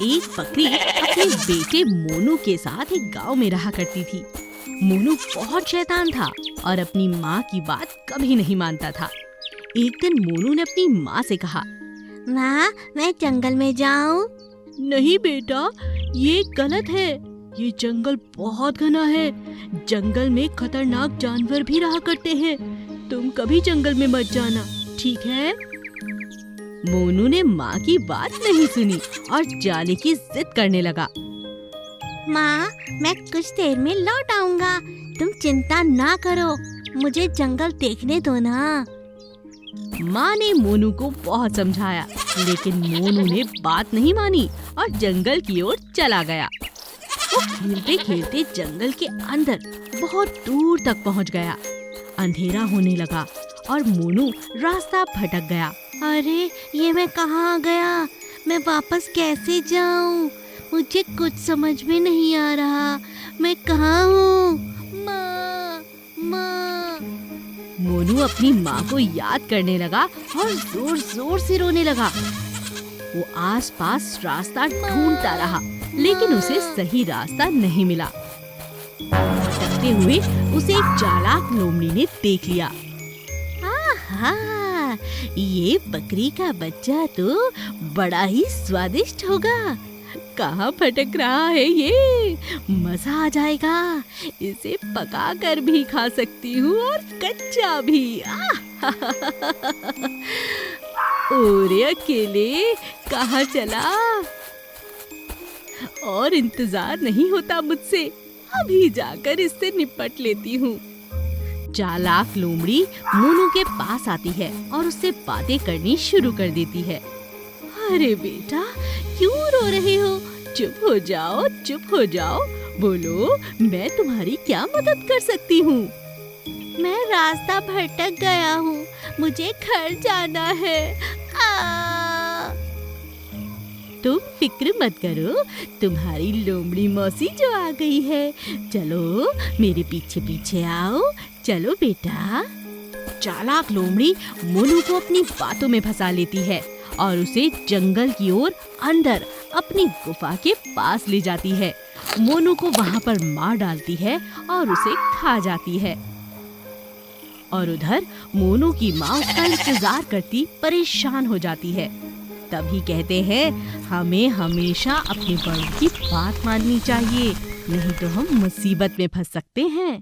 एक बकरी अपने बेटे मोनू के साथ एक गांव में रहा करती थी। मोनू बहुत शैतान था और अपनी माँ की बात कभी नहीं मानता था। एक दिन मोनू ने अपनी माँ से कहा, माँ, मैं जंगल में जाऊं? नहीं बेटा, ये गलत है। ये जंगल बहुत घना है। जंगल में खतरनाक जानवर भी रहा करते हैं। तुम कभी जंगल में मत जाना, ठीक है? मोनू ने माँ की बात नहीं सुनी और जाने की जिद करने लगा। माँ, मैं कुछ देर में लौट आऊंगा। तुम चिंता ना करो, मुझे जंगल देखने दो ना। माँ ने मोनू को बहुत समझाया, लेकिन मोनू ने बात नहीं मानी और जंगल की ओर चला गया। वो खेलते खेलते जंगल के अंदर बहुत दूर तक पहुँच गया। अंधेरा होने लगा और मोनू रास्ता भटक गया। अरे, ये मैं कहाँ आ गया? मैं वापस कैसे जाऊं? मुझे कुछ समझ में नहीं आ रहा। मैं कहाँ हूँ? माँ, माँ। मोनू अपनी माँ को याद करने लगा और जोर जोर से रोने लगा। वो आसपास रास्ता ढूंढता रहा, लेकिन उसे सही रास्ता नहीं मिला। भटकते हुए उसे एक चालाक लोमड़ी ने देख लिया। आहा, ये बकरी का बच्चा तो बड़ा ही स्वादिष्ट होगा। कहाँ भटक रहा है ये? मजा आ जाएगा। इसे पका कर भी खा सकती हूँ और कच्चा भी। ओरे अकेले कहाँ चला? और इंतजार नहीं होता मुझसे। अभी जाकर इससे निपट लेती हूँ। चालाक लोमड़ी मोनू के पास आती है और उससे बातें करनी शुरू कर देती है। अरे बेटा, क्यों रो रहे हो? चुप हो जाओ, चुप हो जाओ। बोलो, मैं तुम्हारी क्या मदद कर सकती हूँ? मैं रास्ता भटक गया हूँ। मुझे घर जाना है। तुम फिक्र मत करो, तुम्हारी लोमड़ी मौसी जो आ गई है। चलो मेरे पीछे पीछे आओ। चलो बेटा। चालाक लोमड़ी मोनू को अपनी बातों में फंसा लेती है और उसे जंगल की ओर अंदर अपनी गुफा के पास ले जाती है। मोनू को वहाँ पर मार डालती है और उसे खा जाती है। और उधर मोनू की माँ उसका इंतजार करती परेशान हो जाती है। तभी कहते हैं, हमें हमेशा अपने बड़ों की बात माननी चाहिए, नहीं तो हम मुसीबत में फंस सकते हैं।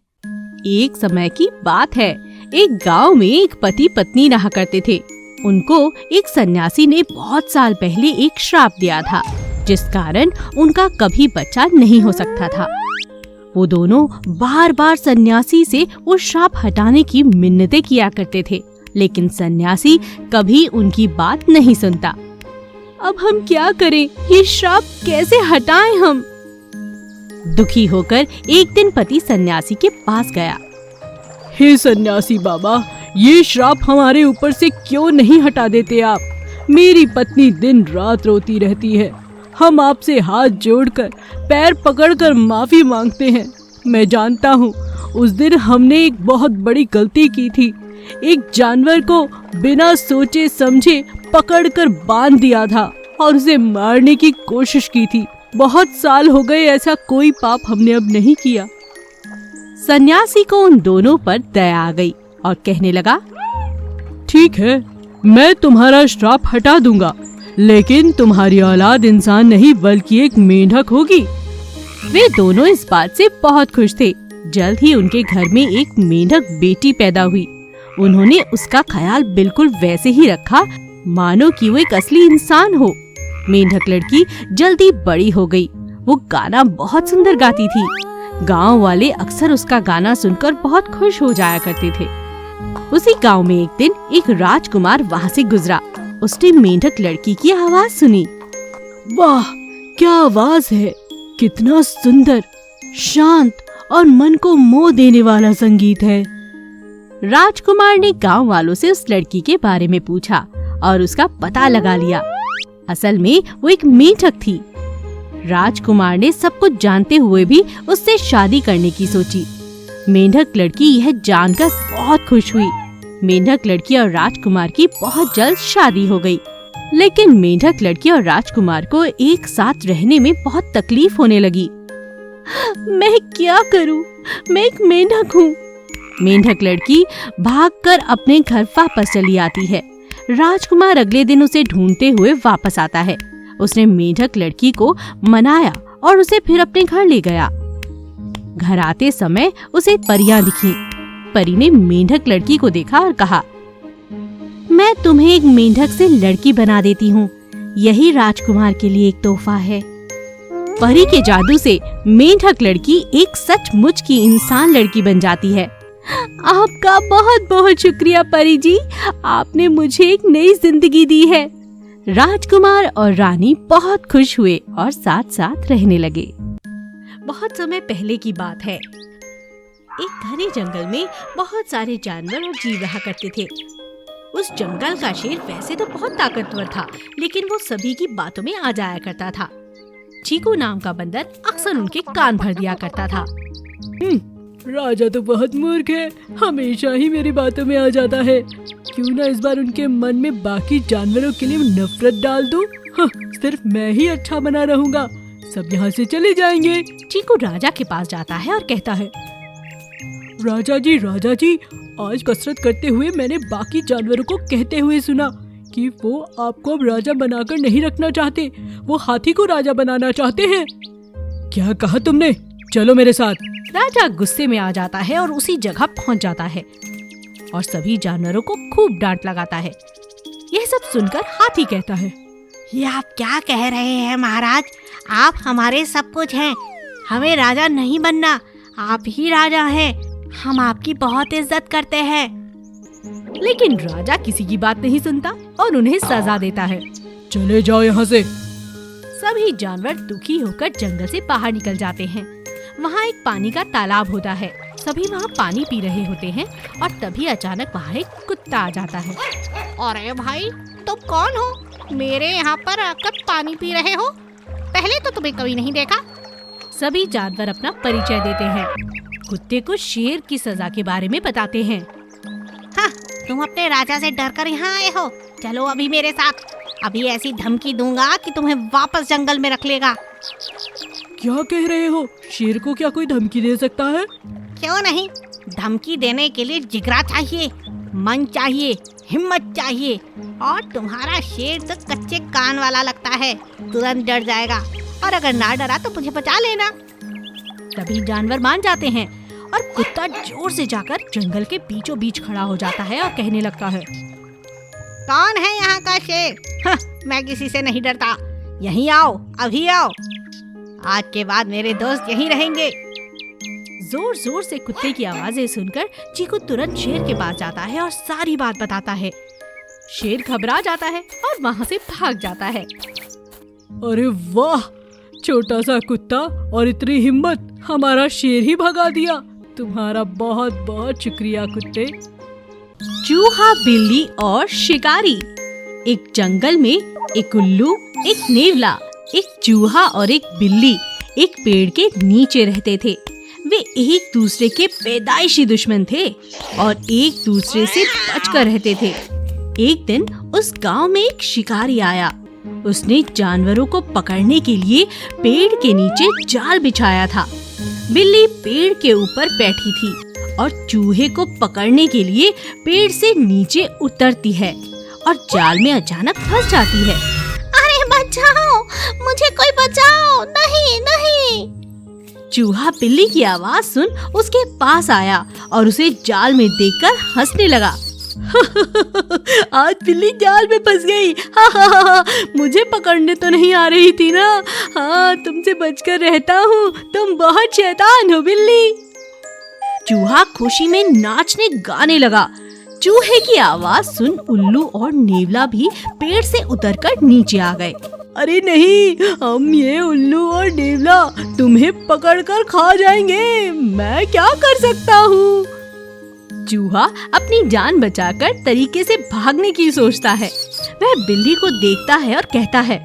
एक समय की बात है, एक गांव में एक पति पत्नी रहा करते थे। उनको एक सन्यासी ने बहुत साल पहले एक श्राप दिया था, जिस कारण उनका कभी बच्चा नहीं हो सकता था। वो दोनों बार बार सन्यासी से वो श्राप हटाने की मिन्नतें किया करते थे, लेकिन सन्यासी कभी उनकी बात नहीं सुनता। अब हम क्या करें? ये श्राप कैसे हटाएं हम? दुखी होकर एक दिन पति सन्यासी के पास गया। हे सन्यासी बाबा, ये श्राप हमारे ऊपर से क्यों नहीं हटा देते आप? मेरी पत्नी दिन रात रोती रहती है। हम आपसे हाथ जोड़कर पैर पकड़कर माफी मांगते हैं। मैं जानता हूँ उस दिन हमने एक बहुत बड़ी गलती की थी। एक जानवर को बिना सोचे समझे पकड़कर बांध दिया था और उसे मारने की कोशिश की थी। बहुत साल हो गए, ऐसा कोई पाप हमने अब नहीं किया। सन्यासी को उन दोनों पर दया आ गई और कहने लगा, ठीक है, मैं तुम्हारा श्राप हटा दूंगा, लेकिन तुम्हारी औलाद इंसान नहीं बल्कि एक मेंढक होगी। वे दोनों इस बात से बहुत खुश थे। जल्द ही उनके घर में एक मेंढक बेटी पैदा हुई। उन्होंने उसका ख्याल बिल्कुल वैसे ही रखा मानो कि वो एक असली इंसान हो। मेंढक लड़की जल्दी बड़ी हो गई। वो गाना बहुत सुंदर गाती थी। गांव वाले अक्सर उसका गाना सुनकर बहुत खुश हो जाया करते थे। उसी गांव में एक दिन एक राजकुमार वहाँ से गुजरा। उसने मेंढक लड़की की आवाज सुनी। वाह, क्या आवाज है! कितना सुंदर, शांत और मन को मोह देने वाला संगीत है। राजकुमार ने गांव वालों से उस लड़की के बारे में पूछा और उसका पता लगा लिया। असल में वो एक मेंढक थी। राजकुमार ने सब कुछ जानते हुए भी उससे शादी करने की सोची। मेंढक लड़की यह जानकर बहुत खुश हुई। मेंढक लड़की और राजकुमार की बहुत जल्द शादी हो गई। लेकिन मेंढक लड़की और राजकुमार को एक साथ रहने में बहुत तकलीफ होने लगी। मैं क्या करूं? मैं एक मेंढक हूँ। मेंढक लड़की भागकर अपने घर वापस चली आती है। राजकुमार अगले दिन उसे ढूंढते हुए वापस आता है। उसने मेंढक लड़की को मनाया और उसे फिर अपने घर ले गया। घर आते समय उसे परियां दिखीं। परी ने मेंढक लड़की को देखा और कहा, मैं तुम्हें एक मेंढक से लड़की बना देती हूँ। यही राजकुमार के लिए एक तोहफा है। परी के जादू से मेंढक लड़की एक सचमुच की इंसान लड़की बन जाती है। आपका बहुत बहुत शुक्रिया परी जी, आपने मुझे एक नई जिंदगी दी है। राजकुमार और रानी बहुत खुश हुए और साथ साथ रहने लगे। बहुत समय पहले की बात है। एक घने जंगल में बहुत सारे जानवर और जीव रहा करते थे। उस जंगल का शेर वैसे तो बहुत ताकतवर था, लेकिन वो सभी की बातों में आ जाया करता था। चीकू नाम का बंदर अक्सर उनके कान भर दिया करता था। राजा तो बहुत मूर्ख है, हमेशा ही मेरी बातों में आ जाता है। क्यों ना इस बार उनके मन में बाकी जानवरों के लिए नफरत डाल दूं? सिर्फ मैं ही अच्छा बना रहूंगा, सब यहाँ से चले जाएंगे। चीकू राजा के पास जाता है और कहता है, राजा जी, आज कसरत करते हुए मैंने बाकी जानवरों को कहते हुए सुना कि वो आपको अब राजा बनाकर नहीं रखना चाहते, वो हाथी को राजा बनाना चाहते हैं। क्या कहा तुमने? चलो मेरे साथ। राजा गुस्से में आ जाता है और उसी जगह पहुंच जाता है और सभी जानवरों को खूब डांट लगाता है। यह सब सुनकर हाथी कहता है, ये आप क्या कह रहे हैं महाराज? आप हमारे सब कुछ हैं, हमें राजा नहीं बनना, आप ही राजा हैं। हम आपकी बहुत इज्जत करते हैं। लेकिन राजा किसी की बात नहीं सुनता और उन्हें सजा देता है। चले जाओ यहाँ से। सभी जानवर दुखी होकर जंगल से बाहर निकल जाते हैं। वहाँ एक पानी का तालाब होता है। सभी वहाँ पानी पी रहे होते हैं और तभी अचानक वहाँ एक कुत्ता आ जाता है। अरे भाई, तुम कौन हो? मेरे यहाँ पर आकर पानी पी रहे हो? पहले तो तुम्हें कभी नहीं देखा। सभी जानवर अपना परिचय देते हैं। कुत्ते को शेर की सजा के बारे में बताते हैं। हाँ, तुम अपने राजा से डरकर यहाँ आए हो। चलो अभी मेरे साथ, अभी ऐसी धमकी दूंगा कि तुम्हें वापस जंगल में रख लेगा। क्या कह रहे हो? शेर को क्या कोई धमकी दे सकता है? क्यों नहीं, धमकी देने के लिए जिगरा चाहिए, मन चाहिए, हिम्मत चाहिए। और तुम्हारा शेर तो कच्चे कान वाला लगता है, तुरंत डर जाएगा। और अगर ना डरा तो मुझे बचा लेना। सभी जानवर मान जाते हैं और कुत्ता जोर से जाकर जंगल के बीचों बीच खड़ा हो जाता है और कहने लगता है, कौन है यहाँ का शेर? मैं किसी से नहीं डरता। यहीं आओ, अभी आओ। आज के बाद मेरे दोस्त यहीं रहेंगे। जोर जोर से कुत्ते की आवाजें सुनकर चीकू तुरंत शेर के पास जाता है और सारी बात बताता है। शेर घबरा जाता है और वहाँ से भाग जाता है। अरे वाह, छोटा सा कुत्ता और इतनी हिम्मत, हमारा शेर ही भगा दिया। तुम्हारा बहुत बहुत शुक्रिया कुत्ते। चूहा, बिल्ली और शिकारी। एक जंगल में एक उल्लू, एक नेवला, एक चूहा और एक बिल्ली एक पेड़ के नीचे रहते थे। वे एक दूसरे के पैदाइशी दुश्मन थे और एक दूसरे से बचकर रहते थे। एक दिन उस गांव में एक शिकारी आया। उसने जानवरों को पकड़ने के लिए पेड़ के नीचे जाल बिछाया था। बिल्ली पेड़ के ऊपर बैठी थी और चूहे को पकड़ने के लिए पेड़ से नीचे उतरती है और जाल में अचानक फंस जाती है। अरे बचाओ, मुझे कोई बचाओ, नहीं नहीं। चूहा बिल्ली की आवाज सुन उसके पास आया और उसे जाल में देखकर हंसने लगा। आज बिल्ली जाल में फंस गई। मुझे पकड़ने तो नहीं आ रही थी ना। हाँ, तुमसे बचकर रहता हूँ। तुम बहुत शैतान हो बिल्ली। चूहा खुशी में नाचने गाने लगा। चूहे की आवाज सुन उल्लू और नेवला भी पेड़ से उतरकर नीचे आ गए। अरे नहीं, हम ये उल्लू और नेवला तुम्हें पकड़कर खा जाएंगे। मैं क्या कर सकता हूँ? चूहा अपनी जान बचाकर तरीके से भागने की सोचता है। वह बिल्ली को देखता है और कहता है,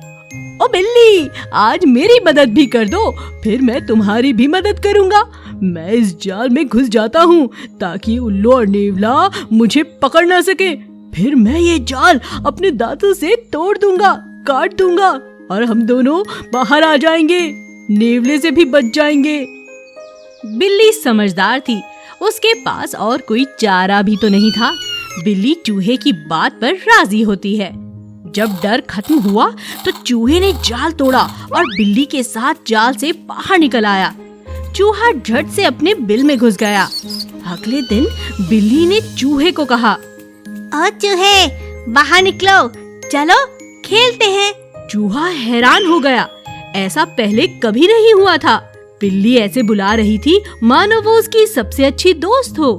ओ बिल्ली, आज मेरी मदद भी कर दो, फिर मैं तुम्हारी भी मदद करूँगा। मैं इस जाल में घुस जाता हूँ ताकि उल्लू और नेवला मुझे पकड़ ना सके। फिर मैं ये जाल अपने दांतों से तोड़ दूंगा, काट दूंगा और हम दोनों बाहर आ जाएंगे, नेवले से भी बच जाएंगे। बिल्ली समझदार थी, उसके पास और कोई चारा भी तो नहीं था। बिल्ली चूहे की बात पर राजी होती है। जब डर खत्म हुआ तो चूहे ने जाल तोड़ा और बिल्ली के साथ जाल से बाहर निकल आया। चूहा झट से अपने बिल में घुस गया। अगले दिन बिल्ली ने चूहे को कहा, ओ चूहे, बाहर निकलो, चलो खेलते हैं। चूहा हैरान हो गया, ऐसा पहले कभी नहीं हुआ था। बिल्ली ऐसे बुला रही थी मानो वो उसकी सबसे अच्छी दोस्त हो।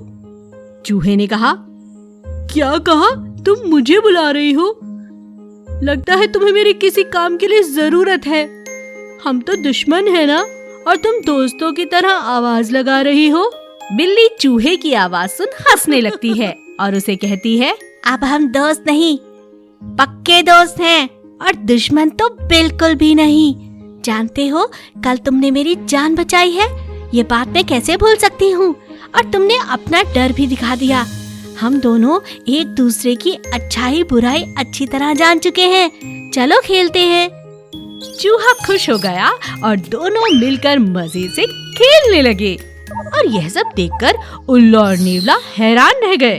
चूहे ने कहा, क्या कहा? तुम मुझे बुला रही हो? लगता है तुम्हें मेरे किसी काम के लिए जरूरत है। हम तो दुश्मन है ना, और तुम दोस्तों की तरह आवाज लगा रही हो। बिल्ली चूहे की आवाज सुन हंसने लगती है और उसे कहती है, अब हम दोस्त नहीं, पक्के दोस्त हैं, और दुश्मन तो बिल्कुल भी नहीं। जानते हो, कल तुमने मेरी जान बचाई है, ये बात मैं कैसे भूल सकती हूँ। और तुमने अपना डर भी दिखा दिया। हम दोनों एक दूसरे की अच्छाई बुराई अच्छी तरह जान चुके हैं। चलो खेलते हैं। चूहा खुश हो गया और दोनों मिलकर मजे से खेलने लगे। और यह सब देखकर उल्लू और नेवला हैरान रह गए।